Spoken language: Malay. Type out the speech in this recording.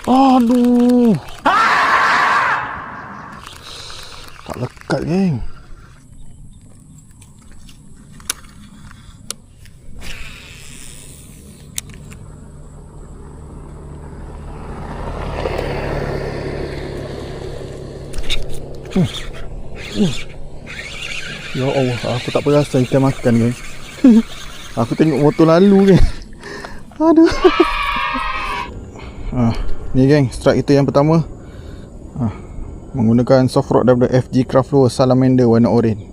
Aduh. Tak lekat, geng. Ya Allah, aku tak perasan ikan makan, geng. Aku tengok motor lalu, geng. Aduh. Ni, geng, strike kita yang pertama. Menggunakan soft rod daripada FG Craft Lure Salamander warna oranye.